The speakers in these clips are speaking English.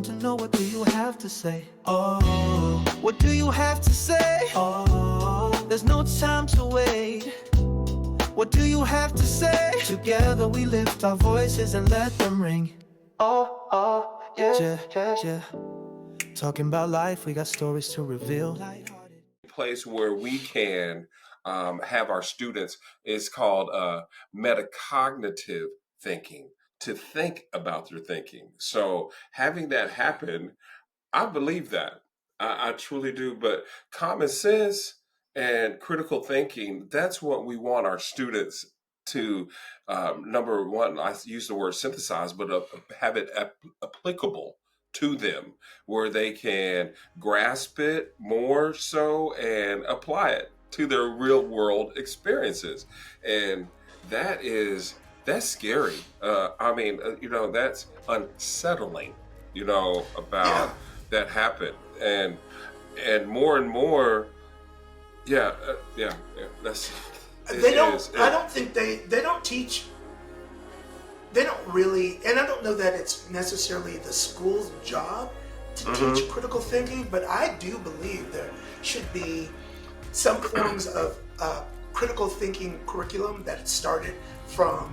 want to know, what do you have to say? Oh, what do you have to say? Oh, there's no time to wait. What do you have to say? Together we lift our voices and let them ring. Oh, yeah, yeah, yeah. Talking about life, we got stories to reveal. Place where we can have our students is called metacognitive thinking, to think about their thinking. So having that happen, I believe that. I truly do. But common sense and critical thinking, that's what we want our students to, number one, I use the word synthesize, but have it applicable to them where they can grasp it more so and apply it to their real world experiences. And that's scary. That's unsettling, Yeah. about that happen. And more and more, yeah, that's They don't, is I don't think they don't teach, they don't really, and I don't know that it's necessarily the school's job to teach critical thinking, but I do believe there should be some forms of critical thinking curriculum that started from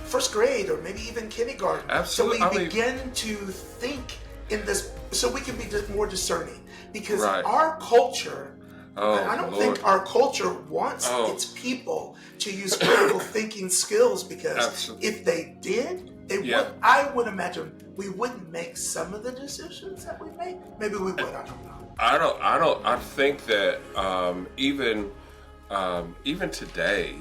first grade or maybe even kindergarten. Absolutely. So we begin to think in this, so we can be more discerning. Because Right. our culture, I don't Lord. think our culture wants Oh. its people to use critical thinking skills, because Absolutely. if they did, Yeah. I would imagine we wouldn't make some of the decisions that we make. Maybe we would, I don't know. I think that even today,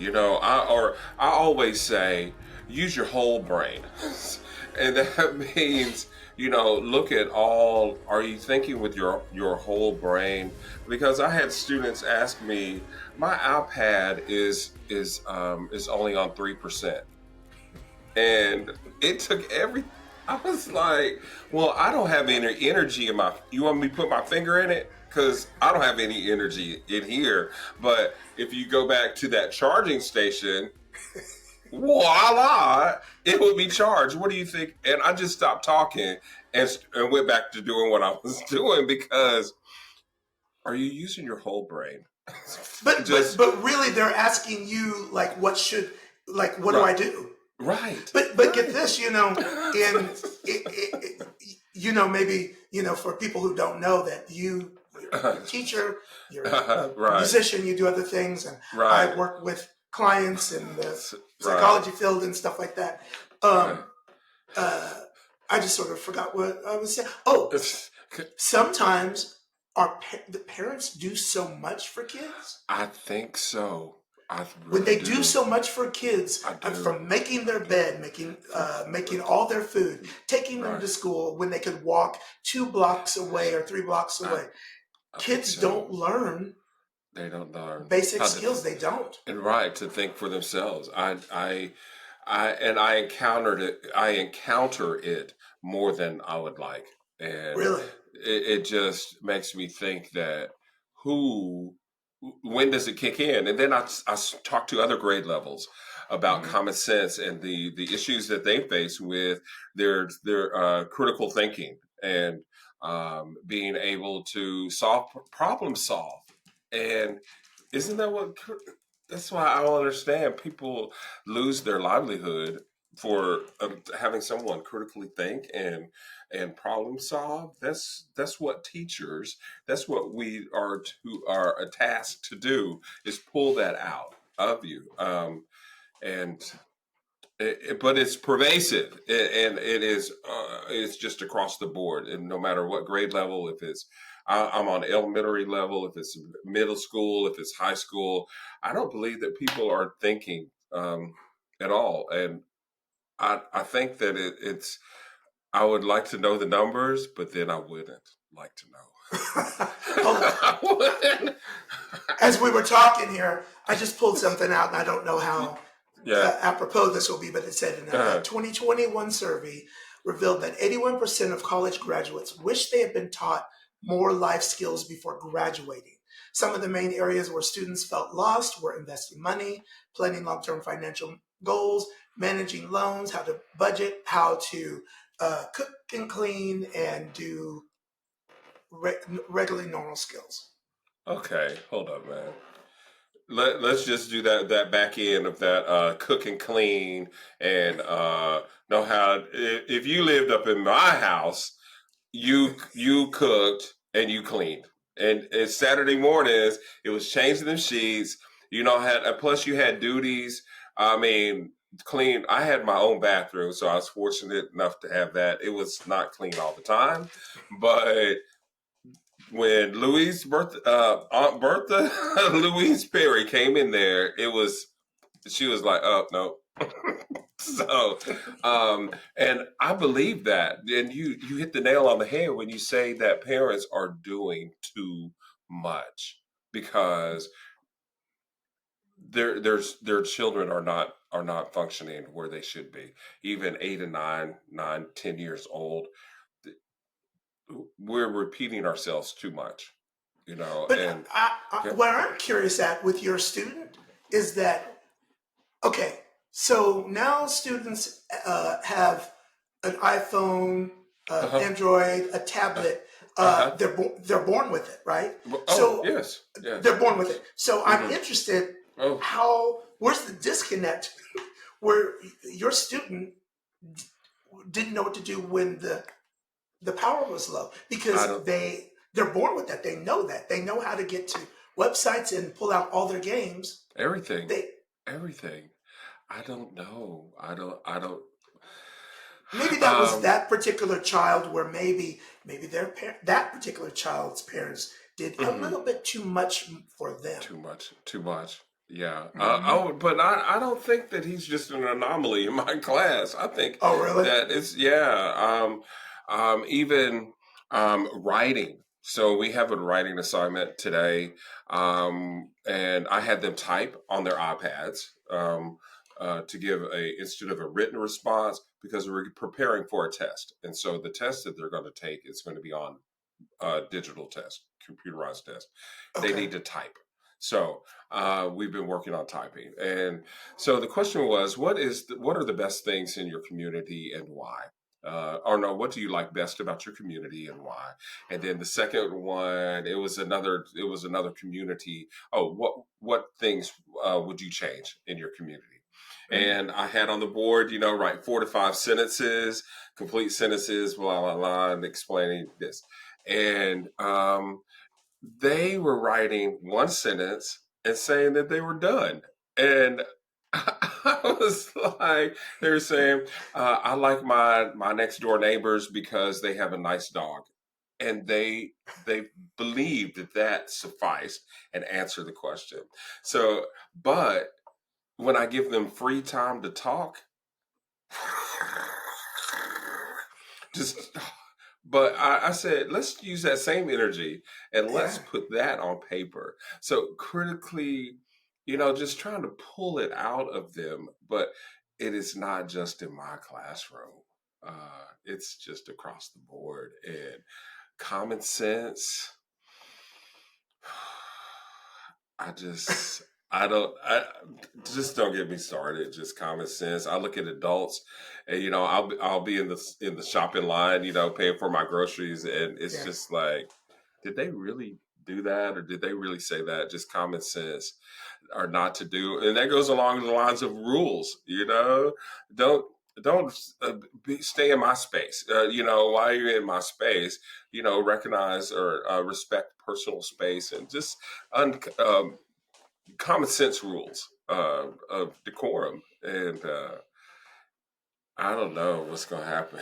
I always say use your whole brain. And that means, look at all, are you thinking with your whole brain? Because I had students ask me, my iPad is only on 3%. And it took I was like, well, I don't have any energy you want me to put my finger in it? Because I don't have any energy in here. But if you go back to that charging station, voila, it would be charged. What do you think? And I just stopped talking and went back to doing what I was doing, because are you using your whole brain? But Just really, they're asking you like, what do I Right. do? right. But get this, maybe for people who don't know that you're a teacher, you're a Right. musician, you do other things, and Right. I work with clients in the Right. psychology field and stuff like that. Right. I just sort of forgot what I was saying. Oh, sometimes the parents do so much for kids. I think so. I When really they do so much for kids, I do. from making their bed, making all their food, taking them Right. to school when they could walk 2 blocks away or 3 blocks away. I Kids think so. don't learn They don't learn basic how to skills. They don't. and right to think for themselves. I encountered it. I encounter it more than I would like, and Really. it just makes me think that who, when does it kick in? And then I talk to other grade levels about common sense and the issues that they face with their critical thinking and being able to problem solve. And isn't that what? That's why I don't understand. People lose their livelihood for having someone critically think and problem solve. That's what teachers. That's what we are tasked to do, is pull that out of you. And but it's pervasive, and it's just across the board, and no matter what grade level, if it's I'm on elementary level, if it's middle school, if it's high school, I don't believe that people are thinking at all. And I think that it's I would like to know the numbers, but then I wouldn't like to know. I wouldn't. As we were talking here, I just pulled something out, and I don't know how Yeah. apropos this will be, but it said in a 2021 survey revealed that 81% of college graduates wish they had been taught more life skills before graduating. Some of the main areas where students felt lost were investing money, planning long-term financial goals, managing loans, how to budget, how to cook and clean and do regularly normal skills. Okay, hold up, man. Let's just do that back end of that cook and clean and know how if you lived up in my house, you cooked and you cleaned. And it's Saturday mornings, it was changing them sheets. You know, had plus you had duties. I mean, clean. I had my own bathroom, so I was fortunate enough to have that. It was not clean all the time, but when Aunt Bertha, Louise Perry came in there, she was like, oh no. So, and I believe that. And you hit the nail on the head when you say that parents are doing too much because their children are not functioning where they should be. Even 8 and 10 years old, we're repeating ourselves too much, you know. But And what I'm curious at with your student is that, okay, so now students have an iPhone, Android, a tablet. uh-huh. They're born with it, right? Oh, So yes. they're born with it. So I'm interested. Oh, Where's the disconnect where your student didn't know what to do when the power was low? Because they're born with that. They know that. They know how to get to websites and pull out all their games. everything, They everything. I don't know. I don't. Maybe that was that particular child where maybe that particular child's parents did a little bit too much for them. Too much. Yeah. But I don't think that he's just an anomaly in my class. I think Oh, really? that it's even writing. So we have a writing assignment today, and I had them type on their iPads to give instead of a written response because we're preparing for a test, and so the test that they're going to take is going to be on digital test, computerized test. Okay. They need to type. So we've been working on typing, and so the question was, what are the best things in your community and why? Or no, what do you like best about your community and why? And then the second one, it was another community. Oh, what things would you change in your community? And I had on the board, write 4 to 5 sentences, complete sentences, blah blah blah, and explaining this. And they were writing one sentence and saying that they were done. And I was like, they were saying, I like my next door neighbors because they have a nice dog. And they believed that sufficed and answered the question. So, but when I give them free time to talk, just but I said, let's use that same energy and let's put that on paper. So critically, just trying to pull it out of them. But it is not just in my classroom. It's just across the board. And common sense, just don't get me started. Just common sense. I look at adults, and I'll be in the shopping line, paying for my groceries, and it's just like, did they really do that, or did they really say that? Just common sense, or not to do, and that goes along the lines of rules. Don't stay in my space. While you're in my space, recognize or respect personal space, and just common sense rules of decorum. And I don't know what's going to happen.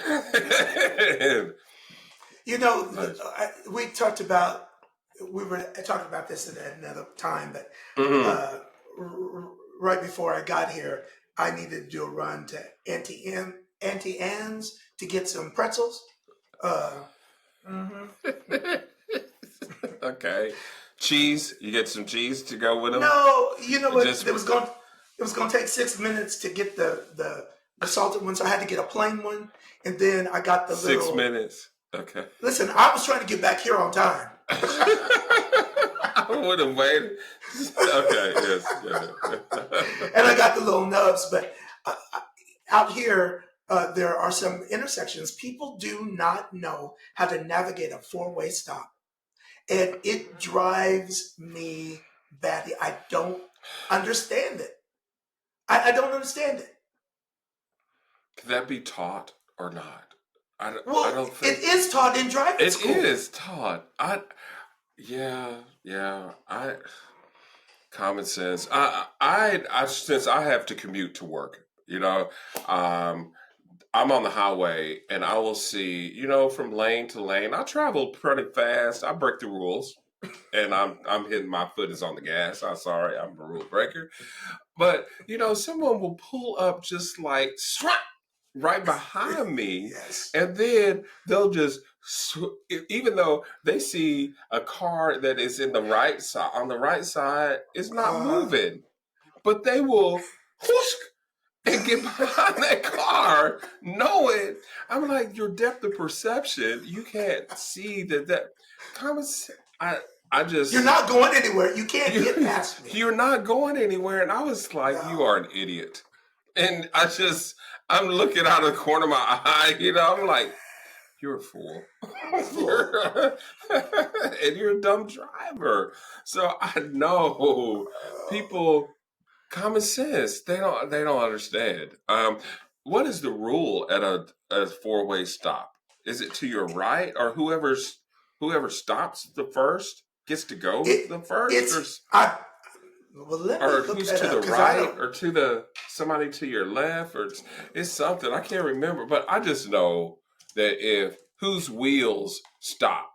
We were talking about this at another time, but right before I got here, I needed to do a run to Auntie Anne's to get some pretzels. Okay. Cheese. You get some cheese to go with them? No, you know what? It was going to take 6 minutes to get the salted one, so I had to get a plain one, and then I got the 6 minutes. Okay. Listen, I was trying to get back here on time. I would have waited. Okay. Yes. And I got the little nubs, but out here, there are some intersections. People do not know how to navigate a four-way stop. And it drives me badly. I don't understand it. I don't understand it. Can that be taught or not? I Well, don't think it is taught in driving it school. is taught. I common sense. I since I have to commute to work, um, I'm on the highway and I will see, from lane to lane. I travel pretty fast. I break the rules, and I'm hitting my foot is on the gas. I'm sorry, I'm a rule breaker. But someone will pull up just like swat right behind me, Yes. and then they'll just even though they see a car that is in the right side on the right side is not moving, but they will whoosh and get behind that car, knowing I'm like your depth of perception. You can't see that common. I just You're not going anywhere. You can't get past me. you're not going anywhere, and I was like, No. you are an idiot. And I'm looking out of the corner of my eye, I'm like, you're a fool. And you're a dumb driver. So I know people, common sense, they don't understand. What is the rule at a four-way stop? Is it to your right, or whoever stops the first gets to go the first? Well, let me Or look who's that to the up, 'cause I right, don't. or to somebody to your left, or it's something I can't remember. But I just know that if whose wheels stop,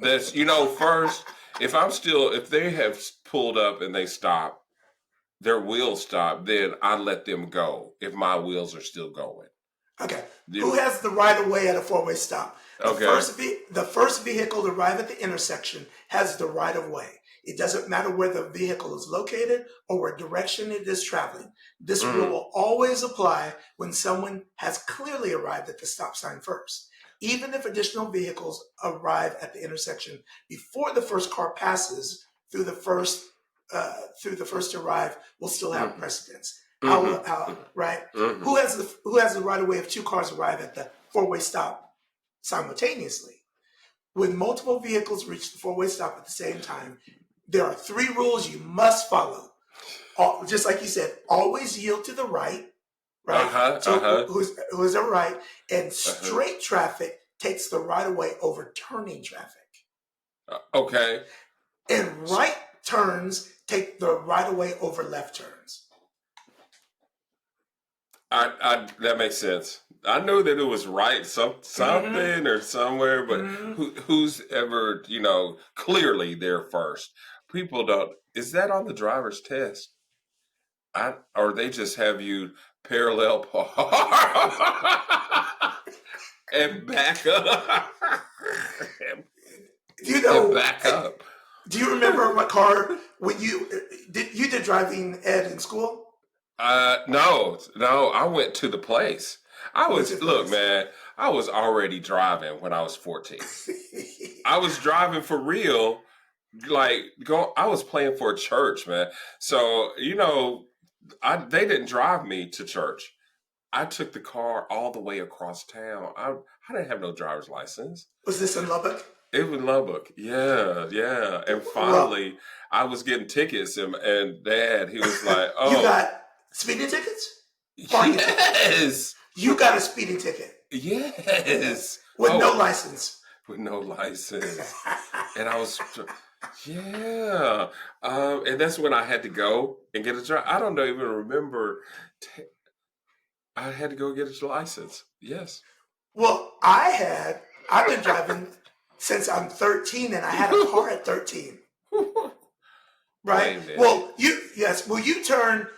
that's first. If they have pulled up and they stop, their wheels stop, then I let them go if my wheels are still going. Okay. Who has the right of way at a four-way stop? The first vehicle to arrive at the intersection has the right of way. It doesn't matter where the vehicle is located or what direction it is traveling. This rule will always apply when someone has clearly arrived at the stop sign first. Even if additional vehicles arrive at the intersection before the first car passes through the first to arrive, will still have precedence. Right? Who has the right of way if two cars arrive at the four-way stop simultaneously? When multiple vehicles reach the four-way stop at the same time, there are three rules you must follow. Just like you said, always yield to the right, right? Who's the right, and straight traffic takes the right of way over turning traffic. Okay. And right turns take the right of way over left turns. That makes sense. I know that it was right something or somewhere, but who's ever clearly there first? People don't. Is that on the driver's test? Or they just have you parallel park and back up and back up. Do you remember what car when you did driving ed in school? No. I went to the place. I was already driving when I was 14. I was driving for real. I was playing for a church, man. So, they didn't drive me to church. I took the car all the way across town. I didn't have no driver's license. Was this in Lubbock? It was Lubbock. Yeah. And finally, I was getting tickets, and Dad, he was like, "Oh, you got speeding tickets? Yes, you got a speeding ticket. Yes, with no license. With no license." And I was, yeah, and that's when I had to go and get a drive. I don't even remember. I had to go get a license. Yes. Well, I've been driving since I'm 13, and I had a car at 13. Right? Well, you turn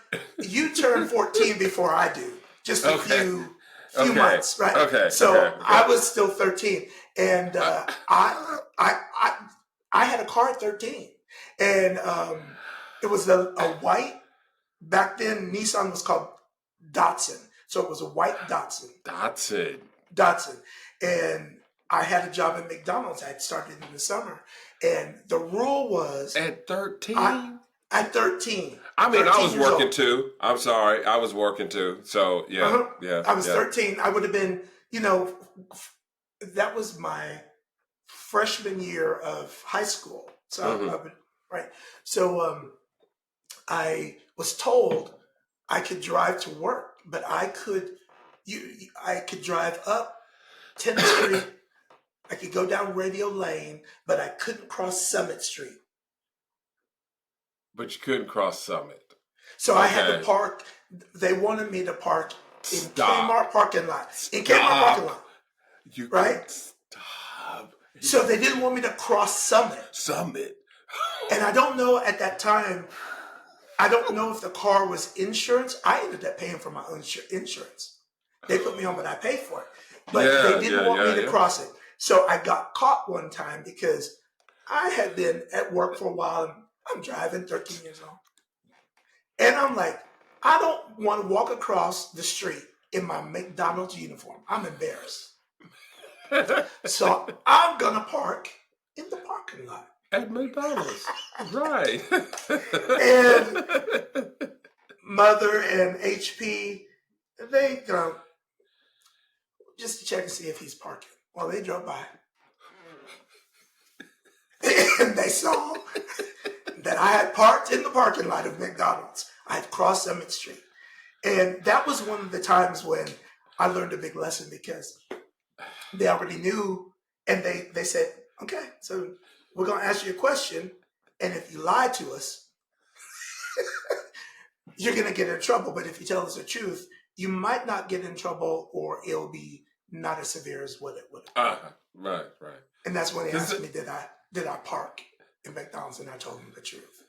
14 before I do. Just a few months, right? Okay. So I was still 13, and I had a car at 13, and it was a white. Back then, Nissan was called Datsun, so it was a white Datsun. Datsun, and I had a job at McDonald's. I had started in the summer, and the rule was at 13. At 13. I mean, I 13 was years working old. too. I'm sorry, I was working too. So yeah, Uh-huh. yeah, I was yeah. 13. I would have been, you know, that was my freshman year of high school. So, Hmm. right. So, I was told I could drive to work, but I could drive up 10th Street. I could go down Radio Lane, but I couldn't cross Summit Street. But you couldn't cross Summit. So I had to Okay. park. They wanted me to park in Stop. Kmart parking lot. In Kmart parking Stop. lot, You right? could stop. So they didn't want me to cross Summit. Summit. And I don't know at that time, I don't know if the car was insurance. I ended up paying for my own insurance. They put me on, but I paid for it. But they didn't want me to cross it. So I got caught one time because I had been at work for a while and I'm driving, 13 years old. And I'm like, I don't want to walk across the street in my McDonald's uniform. I'm embarrassed. So I'm going to park in the parking lot. At McDonald's. Right. And Mother and HP, they go just to check and see if he's parking. Well, they drove by. And they saw that I had parked in the parking lot of McDonald's. I had crossed Summit Street. And that was one of the times when I learned a big lesson because they already knew and they said, okay, so we're going to ask you a question. And if you lie to us, you're going to get in trouble. But if you tell us the truth, you might not get in trouble or it'll be not as severe as what it would have been. Right, right. And that's when they asked me, did I park in McDonald's? And I told them the truth.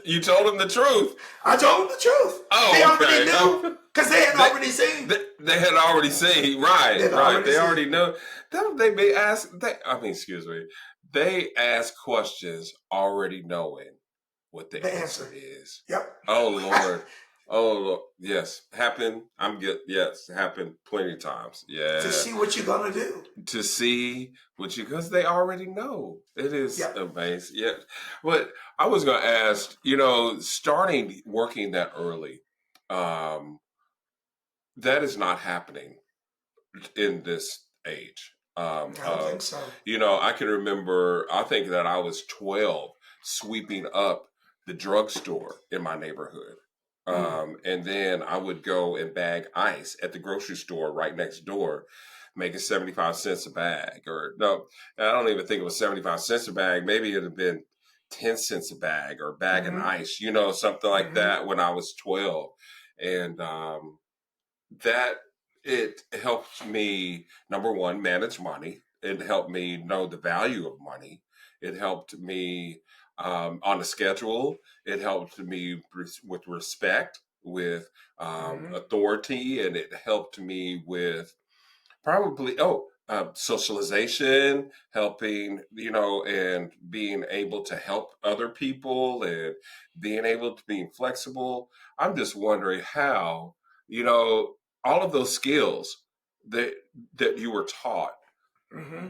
You told him the truth. I told them the truth. Oh, they okay. already knew because they had already seen. They had already seen. Right, right. They already seen. know. They may ask. Excuse me. They ask questions already knowing what the answer is. Yep. Oh Lord. Oh Lord. Yes, happened. Yes, happened plenty of times. Yeah. To see what you're gonna do. To see what because they already know. It is amazing. Yeah. But I was gonna ask, starting working that early, that is not happening in this age. I don't think so. I can remember, I think that I was 12 sweeping up the drugstore in my neighborhood. And then I would go and bag ice at the grocery store right next door, making 75 cents a bag. Or no, I don't even think it was 75 cents a bag. Maybe it had been 10 cents a bag or bagging ice, something like that when I was 12. And that it helped me, number one, manage money. It helped me know the value of money. It helped me on a schedule. It helped me with respect, with authority, and it helped me with probably socialization, helping, and being able to help other people and being able to be flexible. I'm just wondering how, all of those skills that you were taught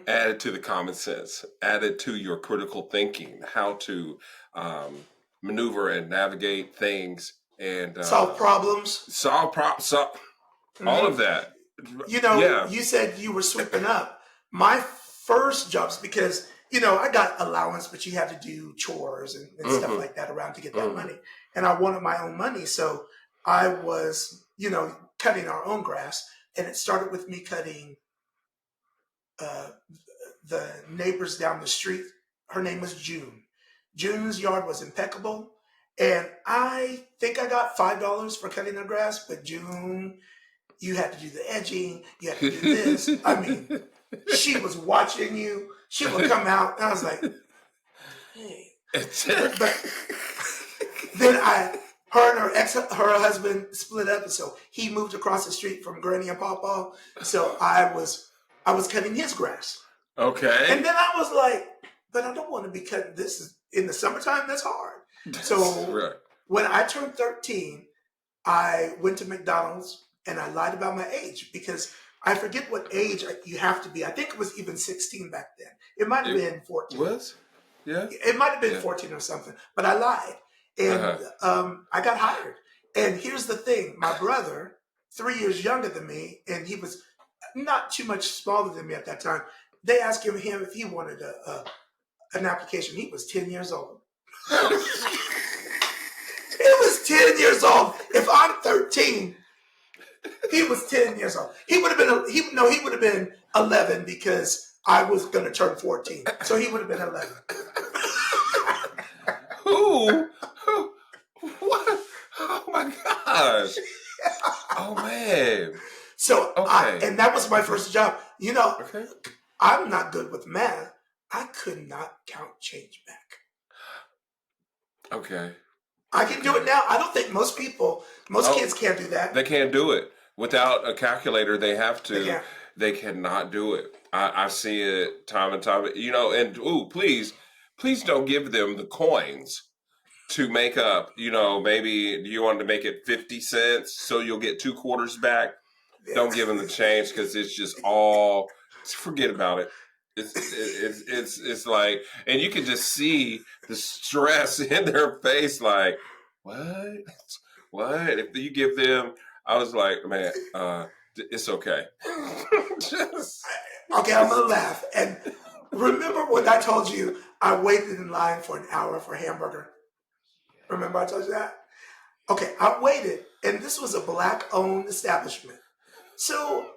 added to the common sense, added to your critical thinking, how to maneuver and navigate things and solve problems, all of that. You said you were sweeping up. My first jobs, because I got allowance, but you had to do chores and stuff like that around to get that money, and I wanted my own money, so I was cutting our own grass, and it started with me cutting the neighbors down the street. Her name was June. June's yard was impeccable, and I think I got $5 for cutting her grass, but June, you had to do the edging, you had to do this. I mean, she was watching you. She would come out, and I was like, hey. But then her and her husband split up, and so he moved across the street from Granny and Papa. So I was cutting his grass. Okay. And then I was like, but I don't want to be cutting this in the summertime. That's hard. So when I turned 13, I went to McDonald's and I lied about my age because I forget what age you have to be. I think it was even 16 back then. It might have been 14. Was? Yeah. It might have been 14 or something, but I lied. and Uh-huh. I got hired. And here's the thing: my brother, 3 years younger than me, and he was not too much smaller than me at that time. They asked him if he wanted an application. He was 10 years old. He was 10 years old. If I'm 13, he was 10 years old. He would have been he would have been 11 because I was going to turn 14. So he would have been 11. Who? Who? What? Oh my gosh. Oh man. So Okay. and that was my first job. You know, Okay. I'm not good with math. I could not count change back. Okay. I can do it now. I don't think most kids can't do that. They can't do it without a calculator. They have They to. can't. They cannot do it. I see it time and time. You know, and please don't give them the coins to make up. You know, maybe you want to make it 50 cents so you'll get 2 quarters back. Don't give them the change because it's just all. Forget about it. It's like, and you can just see the stress in their face. Like, what? What? If you give them, I was like, man, it's okay. Okay, I'm gonna laugh. And remember when I told you I waited in line for an hour for a hamburger? Remember I told you that? Okay, I waited, and this was a black-owned establishment. So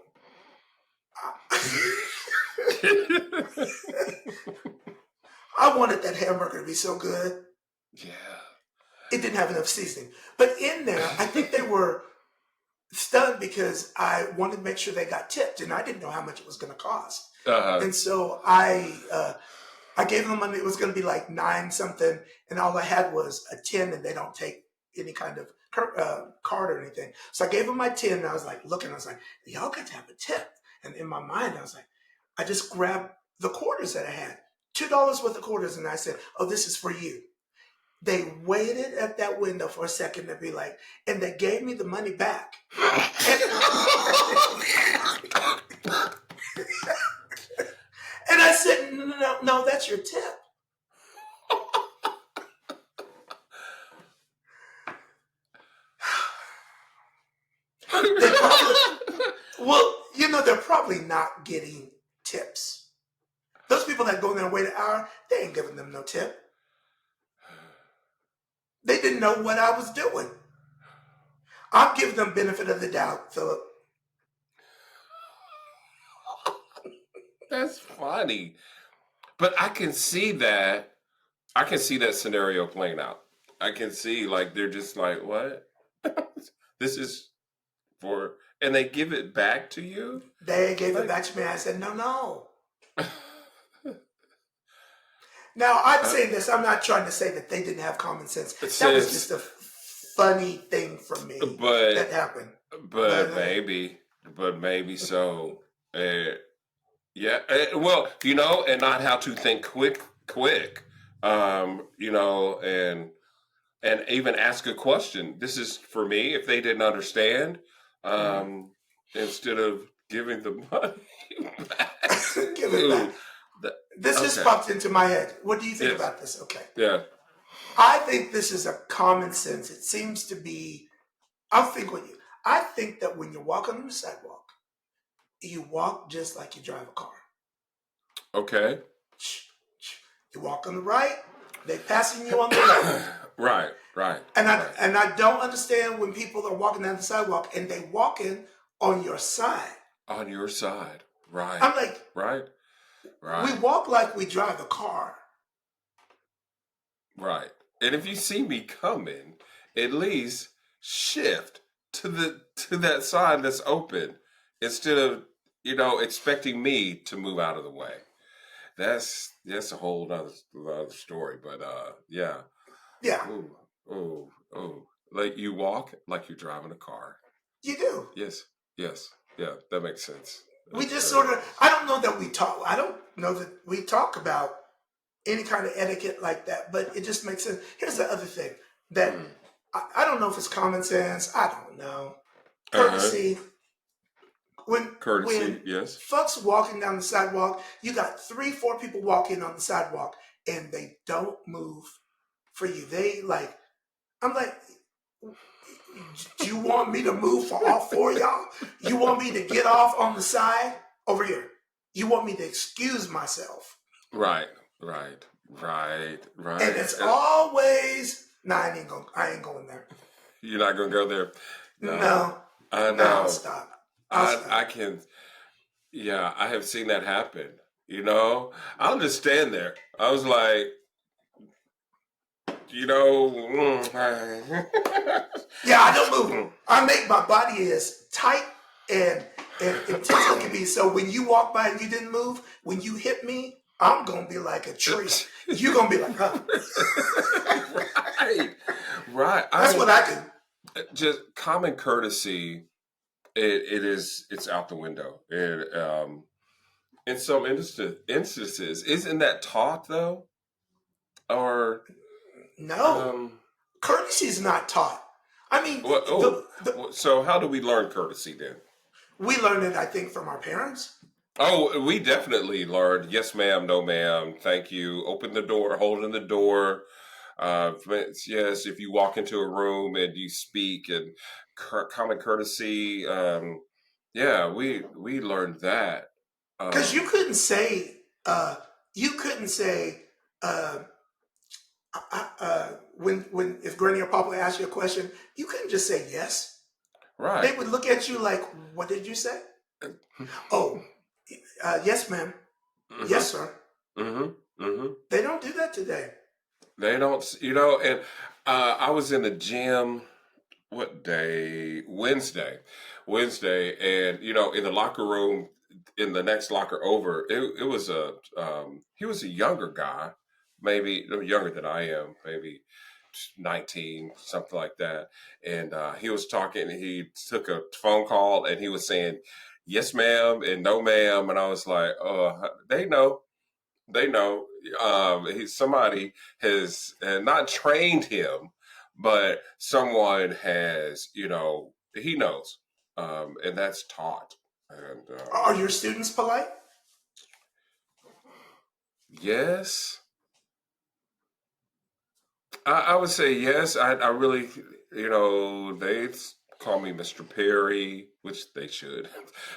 I wanted that hamburger to be so good. Yeah. It didn't have enough seasoning. But in there, I think they were stunned because I wanted to make sure they got tipped, and I didn't know how much it was going to cost. And so I gave them money. It was going to be like 9 something, and all I had was a 10, and they don't take any kind of card or anything. So I gave them my 10, and I was like looking. I was like, y'all got to have a tip. And in my mind, I was like, I just grabbed the quarters that I had, $2 worth of quarters, and I said, "Oh, this is for you." They waited at that window for a second to be like, and they gave me the money back. And I said, no, that's your tip. They probably, well, you know, they're probably not getting tips. Those people that go in there and wait an hour, they ain't giving them no tip. They didn't know what I was doing. I'm giving them benefit of the doubt, Philip. That's funny. But I can see that. I can see that scenario playing out. I can see like they're just like, what? This is for, and they give it back to you. They gave it back to me. I said, no. Now, I'm saying this. I'm not trying to say that they didn't have common sense. That was just a funny thing for me that happened. But maybe so. Yeah. Well, you know, and not how to think quick. You know, and even ask a question. This is for me. If they didn't understand, instead of giving the money back, give it back. This just popped into my head. What do you think about this? Okay. Yeah. I think this is a common sense. It seems to be. I think that when you're walking on the sidewalk, you walk just like you drive a car. Okay. You walk on the right, they passing you on the left. Right. And I don't understand when people are walking down the sidewalk and they walking on your side. On your side. Right. I'm like, right. We walk like we drive a car. Right. And if you see me coming, at least shift to that side that's open instead of, you know, expecting me to move out of the way. That's a whole other story. But yeah. Yeah. Ooh. Like you walk like you're driving a car. You do. Yes. Yeah, that makes sense. We just sort of, I don't know that we talk about any kind of etiquette like that, but it just makes sense. Here's the other thing that I don't know if it's common sense. I don't know. Courtesy. When yes. Folks walking down the sidewalk, you got 3-4 people walking on the sidewalk and they don't move for you. They like I'm like, do you want me to move for all four of y'all? You want me to get off on the side over here? You want me to excuse myself? Right, right, right, And right. it's always, nah, I ain't going there. You're not gonna go there. No, No, I no, I'll know. stop. I'll I stop. can. Yeah, I have seen that happen. You know, I'll just stand there. I was like, you know, Yeah, I don't move. I make my body as tight and intense as it can be. So when you walk by and you didn't move, when you hit me, I'm gonna be like a tree. You're gonna be like, huh. right, right. That's what I do. Just common courtesy. It's out the window. In some instances, isn't that taught though? Or No, um, courtesy is not taught. I mean, what? Oh, the so how do we learn courtesy then? we learned it, I think, from our parents. Oh, we definitely learned yes, ma'am, no, ma'am, thank you. Open the door, holding the door. Yes, if you walk into a room and you speak and common courtesy. Yeah, we learned that. Because Um, you couldn't say, uh, when if Granny or Papa asked you a question, you couldn't just say yes. They right. would look at you like, "What did you say?" Oh, yes, ma'am. Mm-hmm. Yes, sir. Mm-hmm. Mm-hmm. They don't do that today. They don't, you know, and I was in the gym, what day? Wednesday, and in the locker room, in the next locker over, it was he was a younger guy, maybe younger than I am, maybe 19, something like that, and he was talking. He took a phone call, and he was saying, "Yes, ma'am," and "No, ma'am," and I was like, "Oh, they know." They know. Somebody has not trained him, but someone has. He knows, and that's taught. And Are your students polite? yes, I would say yes. I really, they call me Mr. Perry, which they should,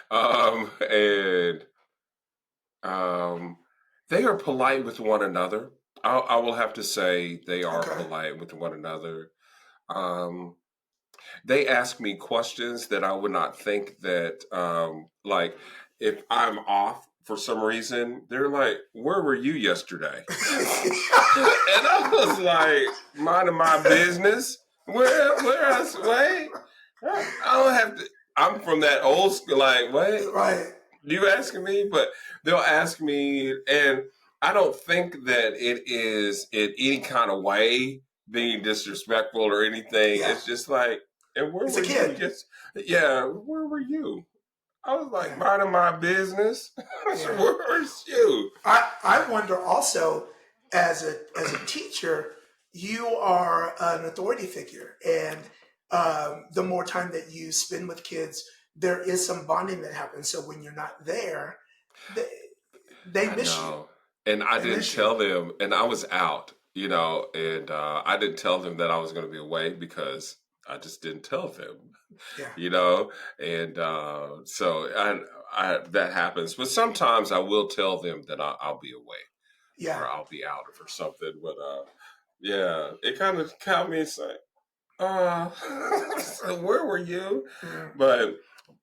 and Um, they are polite with one another. I will have to say they are Okay. polite with one another. Um, they ask me questions that I would not think that, like, if I'm off for some reason, they're like, "Where were you yesterday?" And I was like, "Minding my business. Where else? Wait, I don't have to." I'm from that old school. Like, wait, Right. you asking me, but they'll ask me, and I don't think that it is in any kind of way being disrespectful or anything. Yeah. It's just like, and where It's a were you? kid. Yes, yeah, where were you? I was like, Yeah. minding my business. Yeah. Where's you? I wonder also, as a teacher, you are an authority figure, and the more time that you spend with kids, there is some bonding that happens. So when you're not there, they, they I miss you. know. And I They didn't miss you. tell them, and I was out, and I didn't tell them that I was going to be away because I just didn't tell them, Yeah. you know, and so that happens. But sometimes I will tell them that I'll be away Yeah. or I'll be out for something. But yeah, it kind of caught me saying, where were you? Mm. But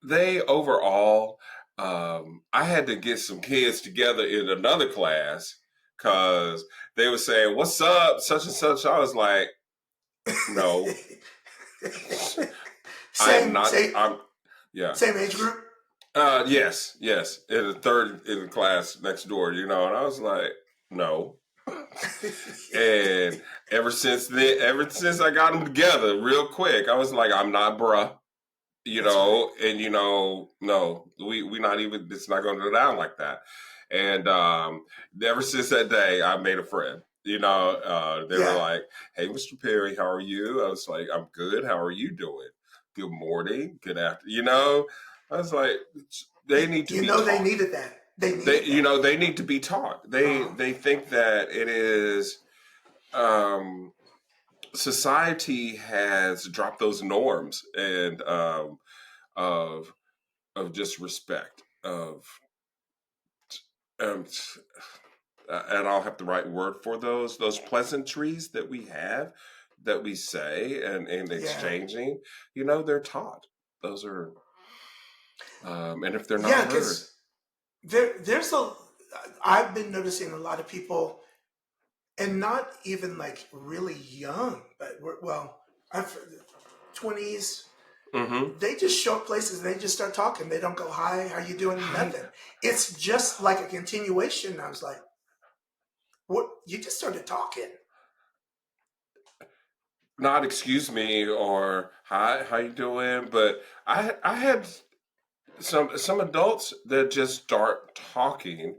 they overall, I had to get some kids together in another class because they were saying, "What's up?" Such and such. I was like, "No, I am same, not. same, I'm yeah." same age group. Yes. In the third in the class next door, and I was like, "No." And ever since then, ever since I got them together real quick, I was like, "I'm not bruh." That's right. And no, we not even. It's not going to go down like that. And ever since that day, I made a friend. They were Yeah. like, "Hey, Mr. Perry, how are you?" I was like, "I'm good. How are you doing?" "Good morning. Good after." I was like, they need to You be know they taught. needed that. They They, needed that. they need to be taught. They Uh-huh. they think that it is. Um, society has dropped those norms and of just respect of um, and I'll have the right word for those pleasantries that we have that we say and Yeah. exchanging. They're taught. Those are and if they're not Yeah, heard. because there's a I've been noticing a lot of people, and not even like really young, but well, I've 20s. Mm-hmm. They just show up places and they just start talking. They don't go, "Hi, how you doing?" Hi. Nothing. It's just like a continuation. I was like, "What? You just started talking?" Not excuse me or hi, how you doing? But I had some adults that just start talking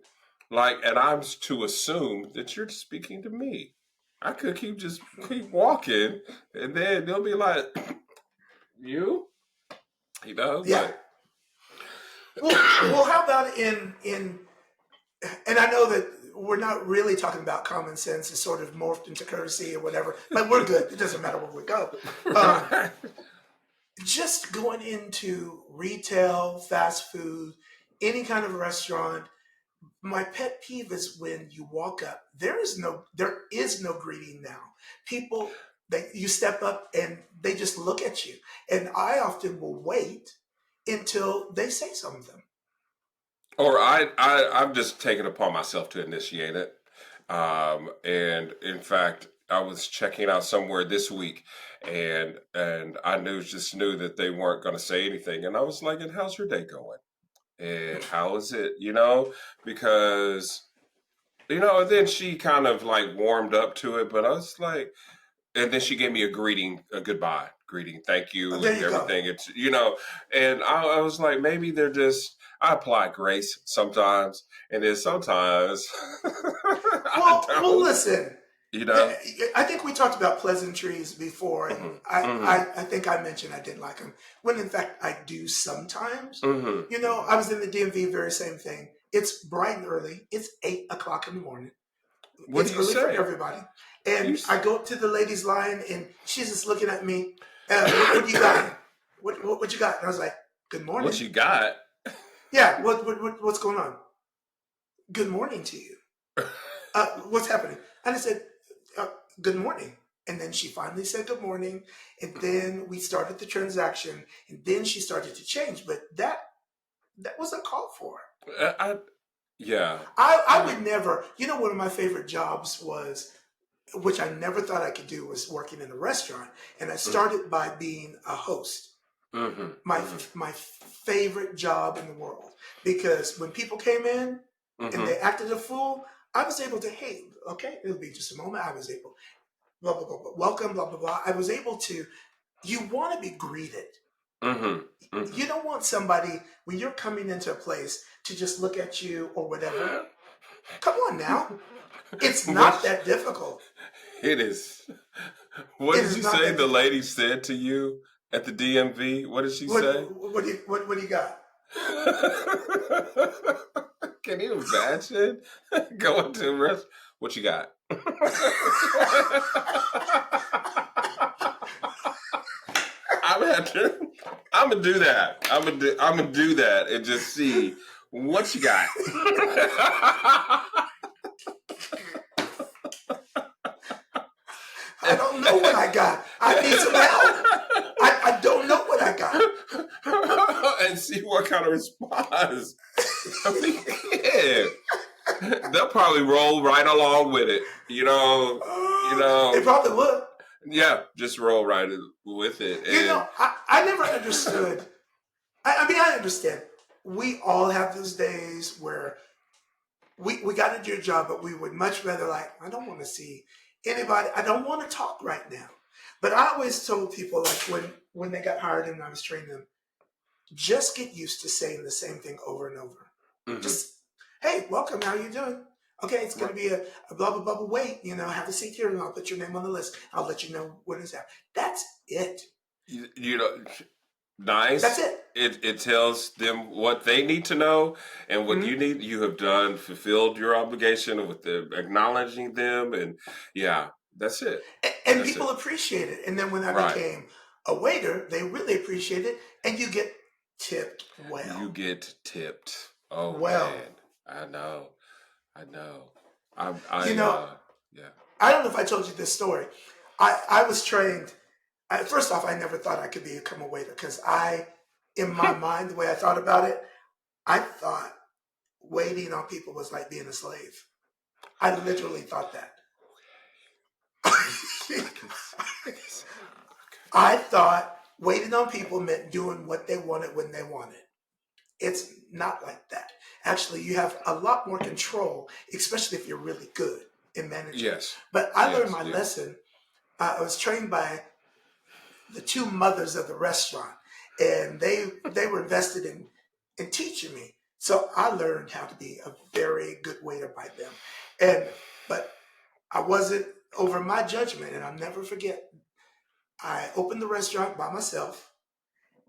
like, and I'm to assume that you're speaking to me. I could keep walking, and then they'll be like, "You, Yeah. but Well, how about in and I know that we're not really talking about common sense. It's sort of morphed into courtesy or whatever, but we're good. It doesn't matter where we go. Um, right." just going into retail, fast food, any kind of restaurant, my pet peeve is when you walk up. There is no greeting now. People, you step up and they just look at you, and I often will wait until they say something. Or I'm just taking it upon myself to initiate it. And in fact, I was checking out somewhere this week, and I just knew that they weren't going to say anything, and I was like, "And how's your day going? And how is it? Because." And then she kind of like warmed up to it, but I was like, and then she gave me a greeting, a goodbye greeting, thank Oh, you, there and you go. everything. And I was like, maybe they're just. I apply grace sometimes, and then sometimes I Well, don't. listen. You know. I think we talked about pleasantries before, and Hmm. I, Hmm. I, I think I mentioned I didn't like them. When in fact I do sometimes. Hmm. I was in the DMV, very same thing. It's bright and early. It's 8 o'clock in the morning. What do It's you early for say? everybody. You. And I go up to the ladies' line, and she's just looking at me. What do you got? What you got? And I was like, "Good What morning." you got? Yeah. What's going on? Good morning to you. What's happening? And I said, uh, "Good morning." And then she finally said good morning. And then we started the transaction. And then she started to change. But that wasn't called for. I. Yeah. I would never, one of my favorite jobs was, which I never thought I could do, was working in a restaurant. And I started by being a host. Mm-hmm. My Mm-hmm. my favorite job in the world, because when people came in and Mm-hmm. they acted a fool, I was able to, hey, okay, it'll be just a moment. I was able, blah blah blah, blah, welcome, blah blah blah. I was able to. You want to be greeted. Mm-hmm. You don't want somebody, when you're coming into a place, to just look at you or whatever. Come on now, it's not What that difficult. it is. What It did is you not say that the difficult. lady said to you at the DMV? What did she What say? what do you got? Can you imagine going to a restaurant? What you got? I'm gonna have to. I'm gonna do that. I'm gonna do that and just see what you got. I don't know what I got. I need some help. I don't know what I got. And see what kind of response. I mean, yeah, they'll probably roll right along with it. They probably would. Yeah, just roll right with it. And I never understood. I mean, I understand. We all have those days where we got to do a job, but we would much rather, like, I don't want to see anybody. I don't want to talk right now. But I always told people, like, when they got hired and I was training them, just get used to saying the same thing over and over. mhm, Just, hey, welcome. How you doing? Okay, it's going right. to be a blah blah blah. Wait, have a seat here, and I'll put your name on the list. I'll let you know what is that. That's it. You know, That's nice. it. It tells them what they need to know and what you Hmm. need. You have fulfilled your obligation with acknowledging them, and yeah, That's it. And That's people it. appreciate it. And then when I Right. became a waiter, they really appreciate it, and you get tipped well. You get tipped. Oh Well, man, I know. I know. you know, Yeah. I don't know if I told you this story. I was trained. First off, I never thought I could become a waiter because in my mind, the way I thought about it, I thought waiting on people was like being a slave. I literally thought that. I guess. I thought waiting on people meant doing what they wanted when they wanted. It's not like that. Actually, you have a lot more control, especially if you're really good in managing. Yes. But I learned Yes. my Yes. lesson. I was trained by the two mothers of the restaurant, and they were invested in teaching me. So I learned how to be a very good waiter by them. But I wasn't over my judgment, and I'll never forget. I opened the restaurant by myself,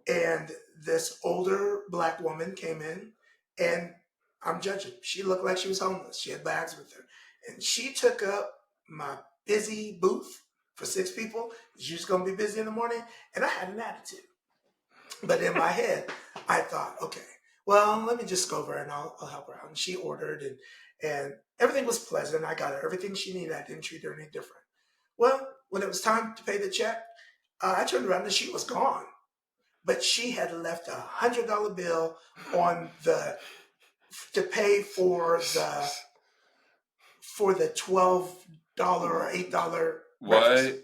and this older black woman came in, and I'm judging. She looked like she was homeless. She had bags with her, and she took up my busy booth for 6 people. She was going to be busy in the morning, and I had an attitude. But in my head, I thought, okay, well, let me just go over and I'll help her out. And she ordered, and everything was pleasant. I got her everything she needed. I didn't treat her any different. Well, when it was time to pay the check, I turned around and she was gone. But she had left $100 bill on to pay for the $12 or $8 breakfast, What?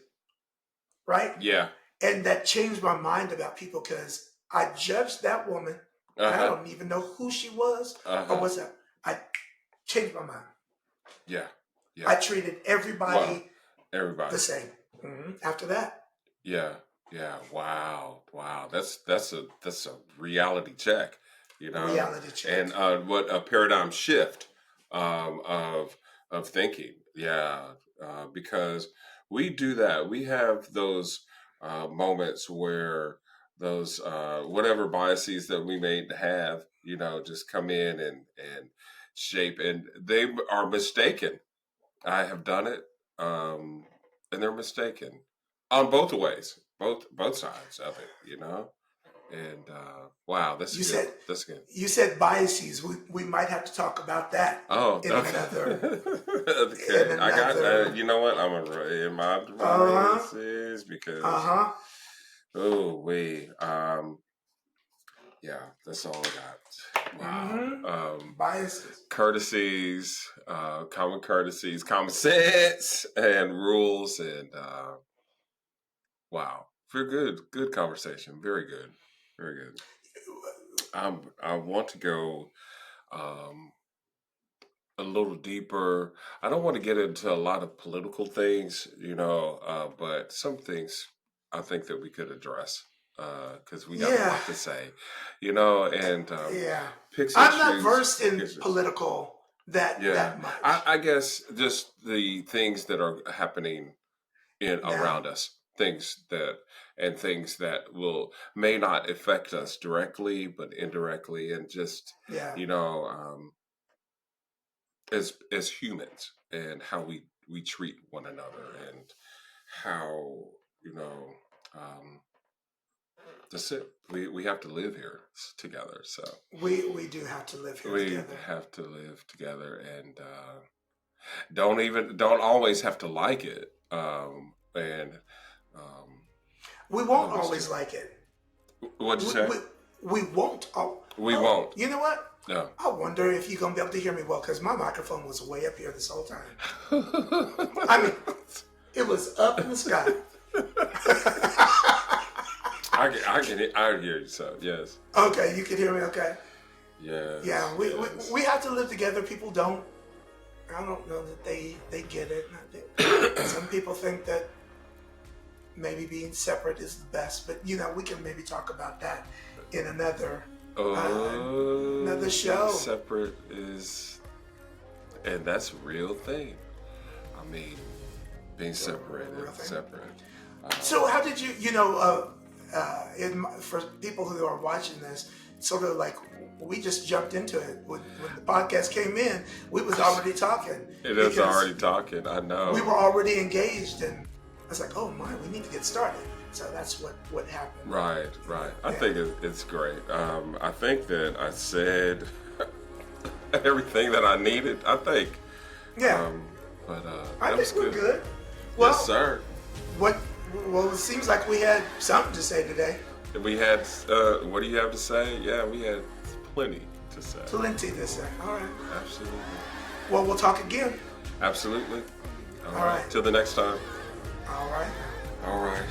right? Yeah. And that changed my mind about people because I judged that woman. And I don't even know who she was or what's that. I changed my mind. Yeah. Yeah. I treated everybody Everybody. the same. After that. Yeah. Yeah. Wow. Wow. That's a reality check. Reality check. And what a paradigm shift of thinking. Yeah. Because we do that. We have those moments where those whatever biases that we may have, just come in and shape, and they are mistaken. I have done it, and they're mistaken on both ways, both sides of it. And wow, that's You good. said That's good. you said biases. We might have to talk about that Oh, in okay. another. Okay. In I got. another. You know what? I'm in my biases because. Oh wait. Yeah, that's all I got. Wow. Biases. Courtesies, common courtesies, common sense, and rules, and wow, for good conversation. Very good, very good. I want to go um, a little deeper. I don't want to get into a lot of political things, but some things I think that we could address because we got a Yeah. lot to say, and Yeah. picks and I'm not choose. versed in Picks and- political that much. I guess just the things that are happening Now. around us, things that may not affect us directly, but indirectly, and just Yeah. As humans, and how we treat one another, and how um, that's it. We have to live here together, so We do have to live here we together. have to live together, and don't always have to like it, and We won't no, it's always just- like it. what'd you We, say? we won't. We won't. You know what? No. I wonder if you're going to be able to hear me well because my microphone was way up here this whole time. I mean, it was up in the sky. I hear you, so yes. Okay, you can hear me okay? Yes. Yeah, yes. we have to live together. People don't. I don't know that they get it. Some people think that maybe being separate is the best, but we can maybe talk about that in another show. Separate is, and that's a real thing. I mean, being separated, separate. So how did you, for people who are watching this, sort of like we just jumped into it. When the podcast came in, we was already talking. It is already talking. I know. We were already engaged, and I was like, oh my, we need to get started. So that's what happened. Right. I think it's great. I think that I said everything that I needed. I think. Yeah. I think we're good. Well, yes, sir. Well, it seems like we had something to say today. We had. What do you have to say? Yeah, we had plenty to say. Plenty to say. All right. Absolutely. Well, we'll talk again. Absolutely. All right. Till the next time. All right. All right.